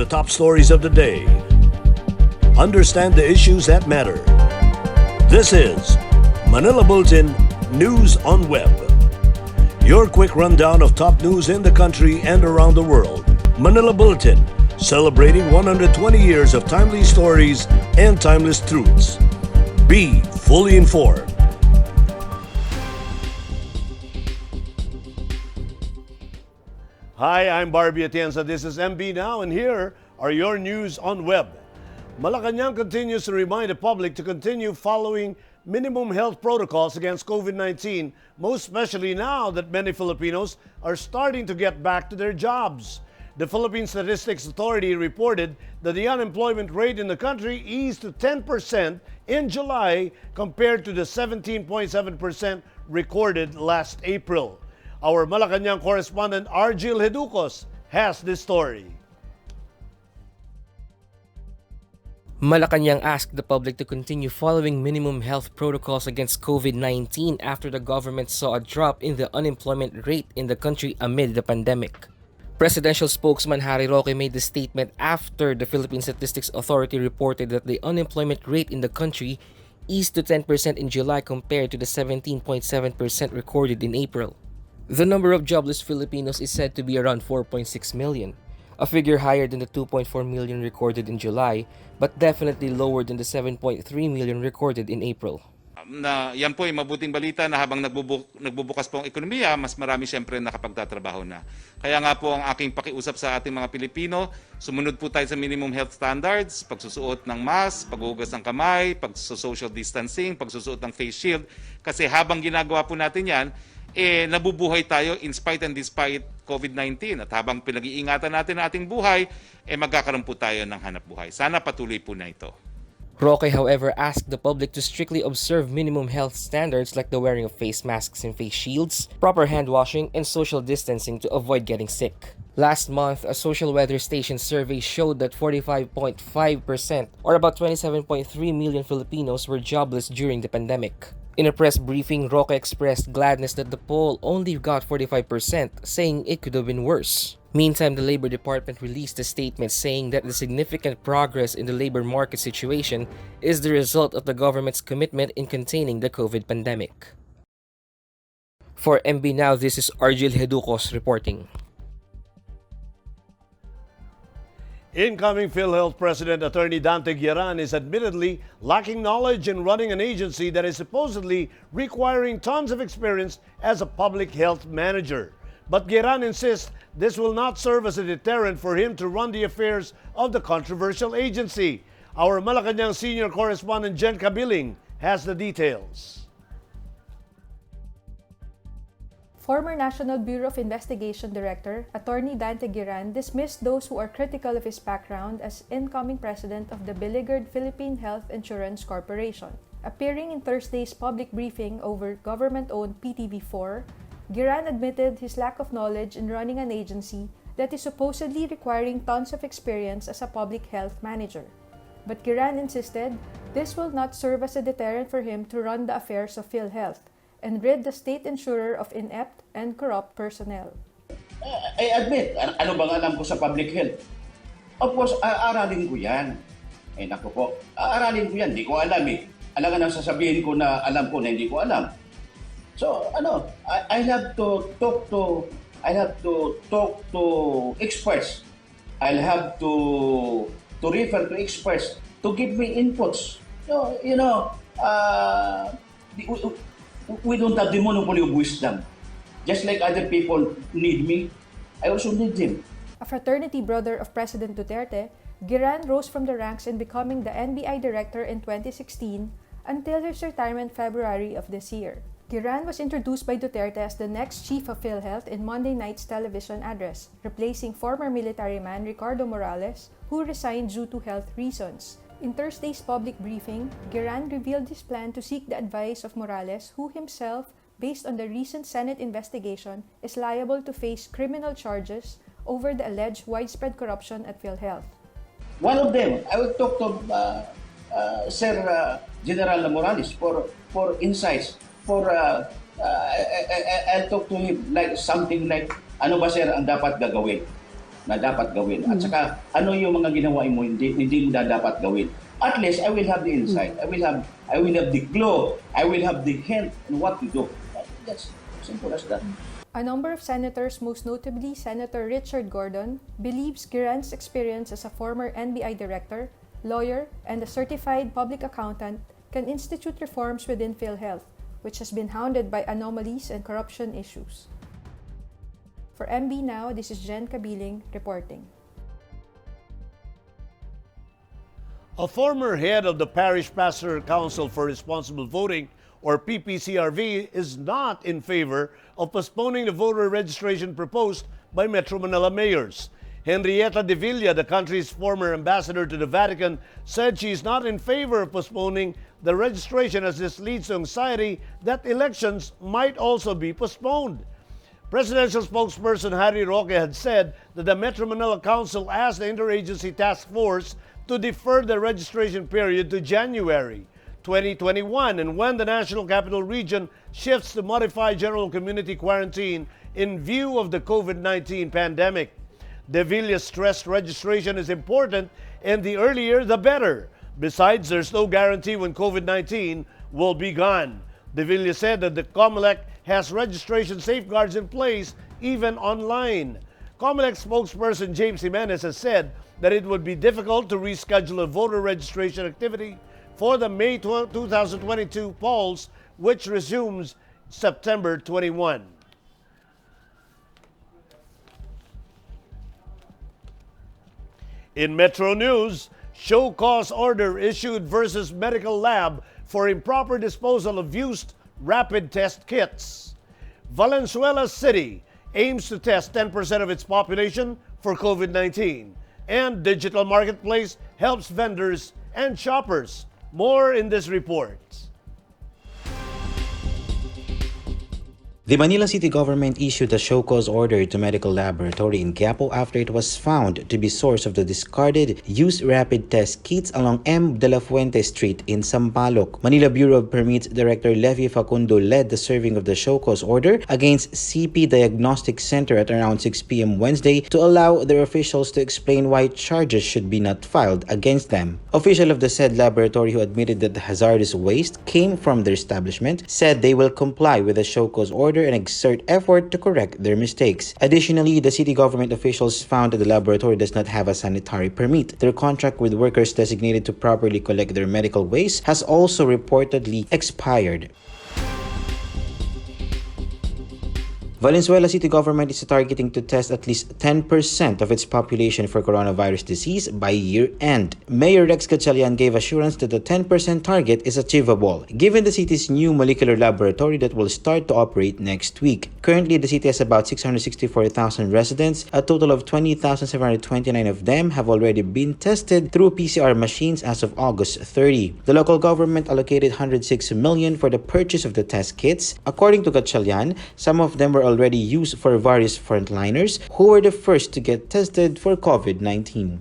the top stories of the day. Understand the issues that matter. This is Manila Bulletin News on Web. Your quick rundown of top news in the country and around the world. Manila Bulletin, celebrating 120 years of timely stories and timeless truths. Be fully informed. Hi, I'm Barbie Atienza. This is MB Now, and here are your news on web. Malacanang continues to remind the public to continue following minimum health protocols against COVID-19, most especially now that many Filipinos are starting to get back to their jobs. The Philippine Statistics Authority reported that the unemployment rate in the country eased to 10% in July compared to the 17.7% recorded last April. Our Malacanang correspondent Gierran has this story. Malacanang asked the public to continue following minimum health protocols against COVID-19 after the government saw a drop in the unemployment rate in the country amid the pandemic. Presidential spokesman Harry Roque made the statement after the Philippine Statistics Authority reported that the unemployment rate in the country eased to 10% in July compared to the 17.7% recorded in April. The number of jobless Filipinos is said to be around 4.6 million, a figure higher than the 2.4 million recorded in July, but definitely lower than the 7.3 million recorded in April. Yan po ay mabuting balita na habang nagbubukas po ang ekonomiya, mas marami siyempre nakapagtatrabaho na. Kaya nga po ang aking pakiusap sa ating mga Pilipino, sumunod po tayo sa minimum health standards, pagsusuot ng mask, paghuhugas ng kamay, pagsusocial distancing, pagsusuot ng face shield. Kasi habang ginagawa po natin yan, nabubuhay tayo in spite and despite COVID-19. At habang pinag-iingatan natin ang ating buhay, magkakaroon po tayo ng hanap buhay. Sana patuloy po na ito. Roque, however, asked the public to strictly observe minimum health standards like the wearing of face masks and face shields, proper hand washing, and social distancing to avoid getting sick. Last month, a social weather station survey showed that 45.5% or about 27.3 million Filipinos were jobless during the pandemic. In a press briefing, Roque expressed gladness that the poll only got 45%, saying it could have been worse. Meantime, the Labor Department released a statement saying that the significant progress in the labor market situation is the result of the government's commitment in containing the COVID pandemic. For MB Now, this is Gierran reporting. Incoming PhilHealth President Attorney Gierran is admittedly lacking knowledge in running an agency that is supposedly requiring tons of experience as a public health manager. But Gierran insists this will not serve as a deterrent for him to run the affairs of the controversial agency. Our Malacanang senior correspondent Jen Cabiling has the details. Former National Bureau of Investigation Director, Attorney Gierran, dismissed those who are critical of his background as incoming president of the beleaguered Philippine Health Insurance Corporation. Appearing in Thursday's public briefing over government-owned PTV4, Gierran admitted his lack of knowledge in running an agency that is supposedly requiring tons of experience as a public health manager. But Gierran insisted this will not serve as a deterrent for him to run the affairs of PhilHealth and rid the state insurer of inept and corrupt personnel. I admit, ano bang alam ko sa public health? Of course, aaralin ko yan. Naku po, aaralin ko yan, hindi ko alam eh. Alangan ang sasabihin ko na alam ko na hindi ko alam. So, I have to talk to experts. I'll have to refer to experts to give me inputs. So, we don't have the monopoly of wisdom. Just like other people need me, I also need them. A fraternity brother of President Duterte, Gierran rose from the ranks in becoming the NBI director in 2016 until his retirement February of this year. Gierran was introduced by Duterte as the next chief of PhilHealth in Monday night's television address, replacing former military man Ricardo Morales, who resigned due to health reasons. In Thursday's public briefing, Gierran revealed his plan to seek the advice of Morales, who himself, based on the recent Senate investigation, is liable to face criminal charges over the alleged widespread corruption at PhilHealth. One of them, I will talk to Sir General Morales for insights. I'll talk to him like something like, ano ba sir ang dapat gagawin? na dapat gawin. At saka, ano yung mga ginawa mo hindi mo na dapat gawin. At least, I will have the insight. I will have the clue. I will have the hint on what to do. That's simple as that. A number of senators, most notably Senator Richard Gordon, believes Gierran's experience as a former NBI director, lawyer, and a certified public accountant can institute reforms within PhilHealth, which has been hounded by anomalies and corruption issues. For MB Now, this is Jen Kabiling reporting. A former head of the Parish Pastoral Council for Responsible Voting, or PPCRV, is not in favor of postponing the voter registration proposed by Metro Manila mayors. Henrietta de Villa, the country's former ambassador to the Vatican, said she is not in favor of postponing the registration as this leads to anxiety that elections might also be postponed. Presidential spokesperson Harry Roque had said that the Metro Manila Council asked the Interagency Task Force to defer the registration period to January 2021, and when the National Capital Region shifts to modified general community quarantine in view of the COVID-19 pandemic. De Villa stressed registration is important and the earlier the better. Besides, there's no guarantee when COVID-19 will be gone. De Villa said that the COMELEC has registration safeguards in place even online. COMELEC spokesperson James Jimenez has said that it would be difficult to reschedule a voter registration activity for the May 2022 polls, which resumes September 21. In Metro News, show cause order issued versus medical lab for improper disposal of used rapid test kits. Valenzuela City aims to test 10% of its population for COVID-19. And Digital Marketplace helps vendors and shoppers. More in this report. The Manila City Government issued a show cause order to medical laboratory in Quiapo after it was found to be source of the discarded used rapid test kits along M. de la Fuente Street in Sampaloc. Manila Bureau of Permits Director Levi Facundo led the serving of the show cause order against CP Diagnostic Center at around 6 p.m. Wednesday to allow their officials to explain why charges should be not filed against them. Official of the said laboratory who admitted that the hazardous waste came from their establishment said they will comply with the show cause order and exert effort to correct their mistakes. Additionally, the city government officials found that the laboratory does not have a sanitary permit. Their contract with workers designated to properly collect their medical waste has also reportedly expired. Valenzuela City Government is targeting to test at least 10% of its population for coronavirus disease by year-end. Mayor Rex Gatchalian gave assurance that the 10% target is achievable, given the city's new molecular laboratory that will start to operate next week. Currently, the city has about 664,000 residents. A total of 20,729 of them have already been tested through PCR machines as of August 30. The local government allocated 106 million for the purchase of the test kits. According to Gatchalian, some of them were already used for various frontliners who were the first to get tested for COVID-19.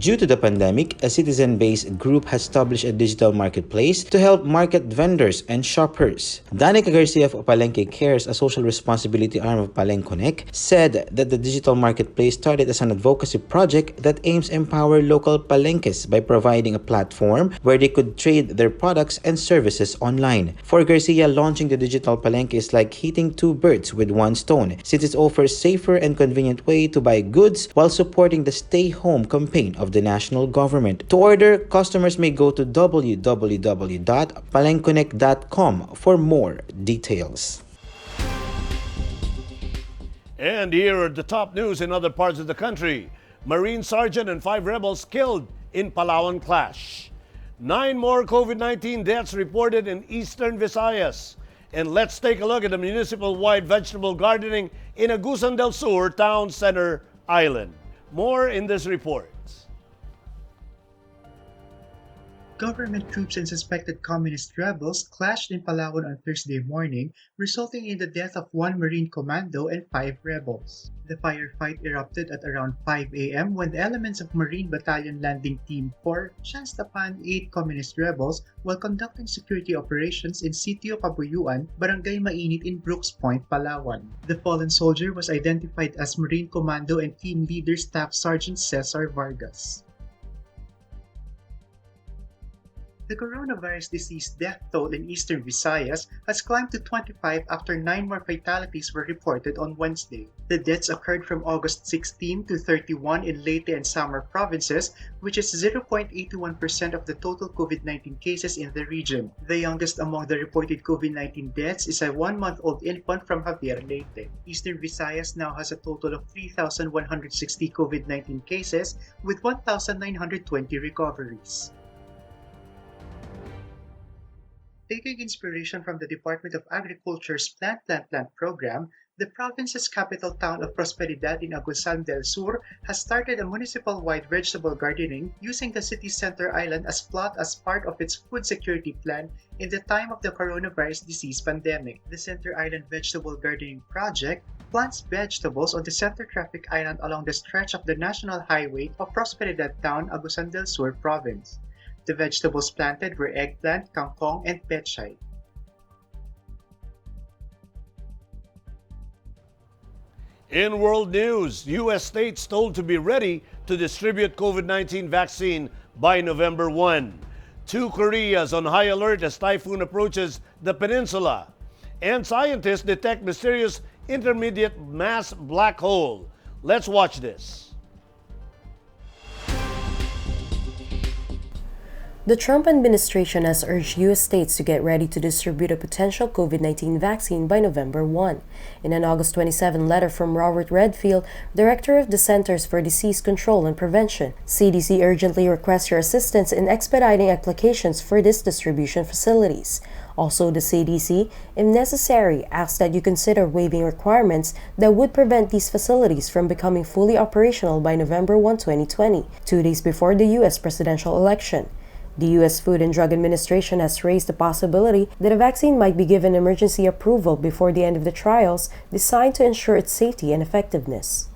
Due to the pandemic, a citizen-based group has established a digital marketplace to help market vendors and shoppers. Danica Garcia of Palenque Cares, a social responsibility arm of Palenque, said that the digital marketplace started as an advocacy project that aims to empower local palenques by providing a platform where they could trade their products and services online. For Garcia, launching the digital palenque is like hitting two birds with one stone, since it offers safer and convenient way to buy goods while supporting the Stay Home campaign of the national government. To order, customers may go to www.palenconnect.com for more details. And here are the top news in other parts of the country. Marine Sergeant and 5 rebels killed in Palawan clash. 9 more COVID-19 deaths reported in Eastern Visayas. And let's take a look at the municipal-wide vegetable gardening in Agusan del Sur Town Center Island. More in this report. Government troops and suspected communist rebels clashed in Palawan on Thursday morning, resulting in the death of one Marine commando and 5 rebels. The firefight erupted at around 5 a.m. when the elements of Marine Battalion Landing Team 4 chanced upon 8 communist rebels while conducting security operations in Sitio Cabuyuan, Barangay Mainit in Brooks Point, Palawan. The fallen soldier was identified as Marine Commando and Team Leader Staff Sergeant Cesar Vargas. The coronavirus disease death toll in eastern Visayas has climbed to 25 after 9 more fatalities were reported on Wednesday. The deaths occurred from August 16 to 31 in Leyte and Samar provinces, which is 0.81% of the total COVID-19 cases in the region. The youngest among the reported COVID-19 deaths is a 1-month-old infant from Javier, Leyte. Eastern Visayas now has a total of 3,160 COVID-19 cases with 1,920 recoveries. Taking inspiration from the Department of Agriculture's Plant Plant Plant program, the province's capital town of Prosperidad in Agusan del Sur has started a municipal-wide vegetable gardening using the city's center island as plot as part of its food security plan in the time of the coronavirus disease pandemic. The Center Island Vegetable Gardening Project plants vegetables on the center traffic island along the stretch of the national highway of Prosperidad town, Agusan del Sur province. The vegetables planted were eggplant, kangkong, and pechay. In world news, U.S. states told to be ready to distribute COVID-19 vaccine by November 1. 2 Koreas on high alert as typhoon approaches the peninsula. And scientists detect mysterious intermediate mass black hole. Let's watch this. The Trump administration has urged U.S. states to get ready to distribute a potential COVID-19 vaccine by November 1. In an August 27 letter from Robert Redfield, Director of the Centers for Disease Control and Prevention, CDC urgently requests your assistance in expediting applications for these distribution facilities. Also, the CDC, if necessary, asks that you consider waiving requirements that would prevent these facilities from becoming fully operational by November 1, 2020, 2 days before the U.S. presidential election. The U.S. Food and Drug Administration has raised the possibility that a vaccine might be given emergency approval before the end of the trials designed to ensure its safety and effectiveness.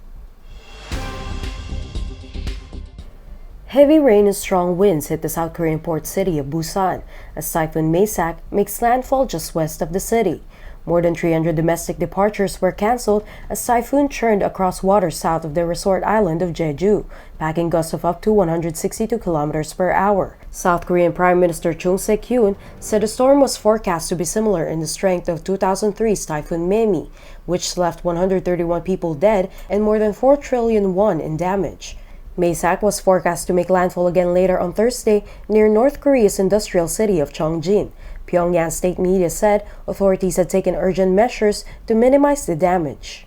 Heavy rain and strong winds hit the South Korean port city of Busan as Typhoon Maysak makes landfall just west of the city. More than 300 domestic departures were canceled as Typhoon churned across waters south of the resort island of Jeju, packing gusts of up to 162 kilometers per hour. South Korean Prime Minister Chung Se-kyun said the storm was forecast to be similar in the strength of 2003's Typhoon Memi, which left 131 people dead and more than 4 trillion won in damage. Maysak was forecast to make landfall again later on Thursday near North Korea's industrial city of Cheongjin. Pyongyang state media said authorities had taken urgent measures to minimize the damage.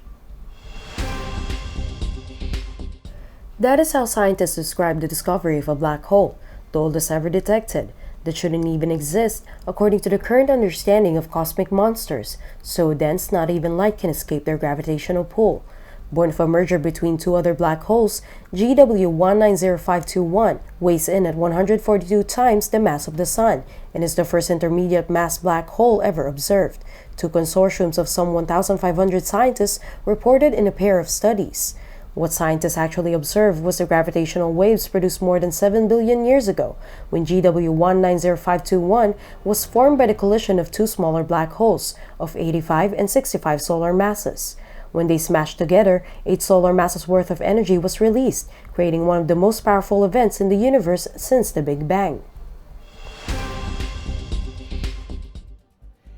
That is how scientists describe the discovery of a black hole, the oldest ever detected, that shouldn't even exist according to the current understanding of cosmic monsters, so dense not even light can escape their gravitational pull. Born of a merger between 2 other black holes, GW190521 weighs in at 142 times the mass of the Sun and is the first intermediate mass black hole ever observed. 2 consortiums of some 1,500 scientists reported in a pair of studies. What scientists actually observed was the gravitational waves produced more than 7 billion years ago, when GW190521 was formed by the collision of 2 smaller black holes of 85 and 65 solar masses. When they smashed together, 8 solar masses worth of energy was released, creating one of the most powerful events in the universe since the Big Bang.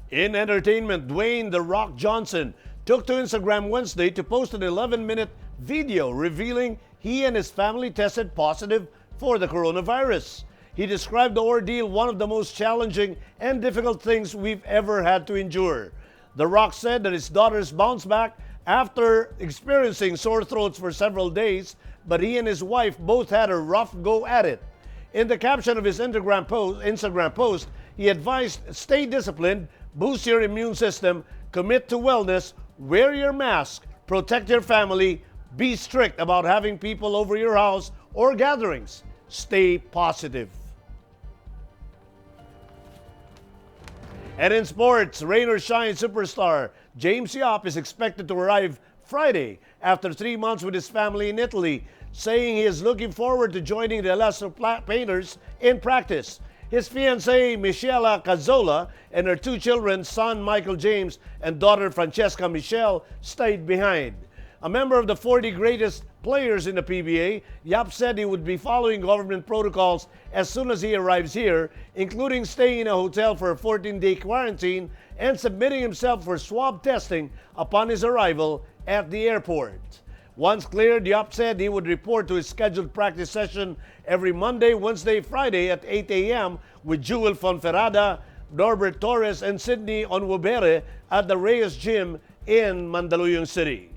In entertainment, Dwayne "The Rock" Johnson took to Instagram Wednesday to post an 11-minute video revealing he and his family tested positive for the coronavirus. He described the ordeal one of the most challenging and difficult things we've ever had to endure. The Rock said that his daughters bounced back after experiencing sore throats for several days, but he and his wife both had a rough go at it. In the caption of his Instagram post, he advised, stay disciplined, boost your immune system, commit to wellness, wear your mask, protect your family, be strict about having people over your house or gatherings, stay positive. And in sports, rain or shine superstar James Yap is expected to arrive Friday after 3 months with his family in Italy, saying he is looking forward to joining the Lesser Painters in practice. His fiancée, Michela Cazzola, and her 2 children, son Michael James and daughter Francesca Michelle, stayed behind. A member of the 40 greatest players in the PBA, Yap said he would be following government protocols as soon as he arrives here, including staying in a hotel for a 14-day quarantine and submitting himself for swab testing upon his arrival at the airport. Once cleared, Yap said he would report to his scheduled practice session every Monday, Wednesday, Friday at 8 a.m. with Jewel Fonferrada, Norbert Torres, and Sidney Onwubere at the Reyes Gym in Mandaluyong City.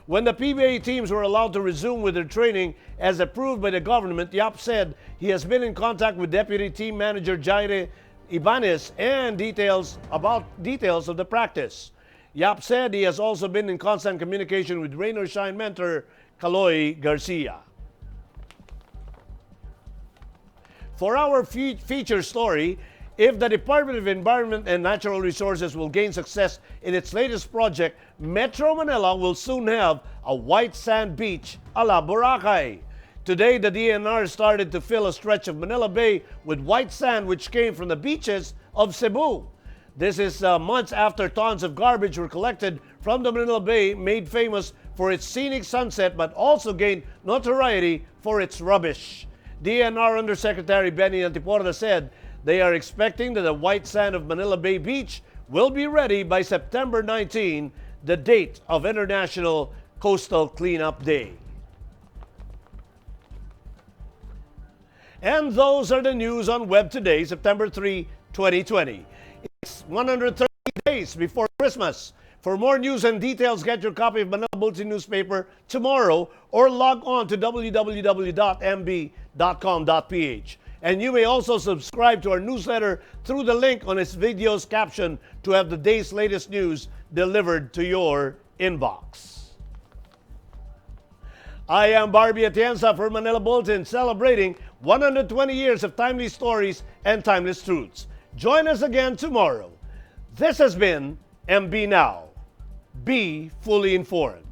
When the PBA teams were allowed to resume with their training as approved by the government, Yap said he has been in contact with Deputy Team Manager Jaire Ibanez and details of the practice. Yap said he has also been in constant communication with rain or shine mentor Kaloy Garcia. For our feature story, if the Department of Environment and Natural Resources will gain success in its latest project, Metro Manila will soon have a white sand beach a la Boracay. Today, the DNR started to fill a stretch of Manila Bay with white sand which came from the beaches of Cebu. This is months after tons of garbage were collected from the Manila Bay, made famous for its scenic sunset but also gained notoriety for its rubbish. DNR Undersecretary Benny Antiporda said they are expecting that the white sand of Manila Bay Beach will be ready by September 19, the date of International Coastal Cleanup Day. And those are the news on Web today, September 3, 2020. It's 130 days before Christmas. For more news and details, get your copy of Manila Bulletin newspaper tomorrow or log on to www.mb.com.ph. And you may also subscribe to our newsletter through the link on its video's caption to have the day's latest news delivered to your inbox. I am Barbie Atienza for Manila Bulletin, celebrating 120 years of timely stories and timeless truths. Join us again tomorrow. This has been MB Now. Be fully informed.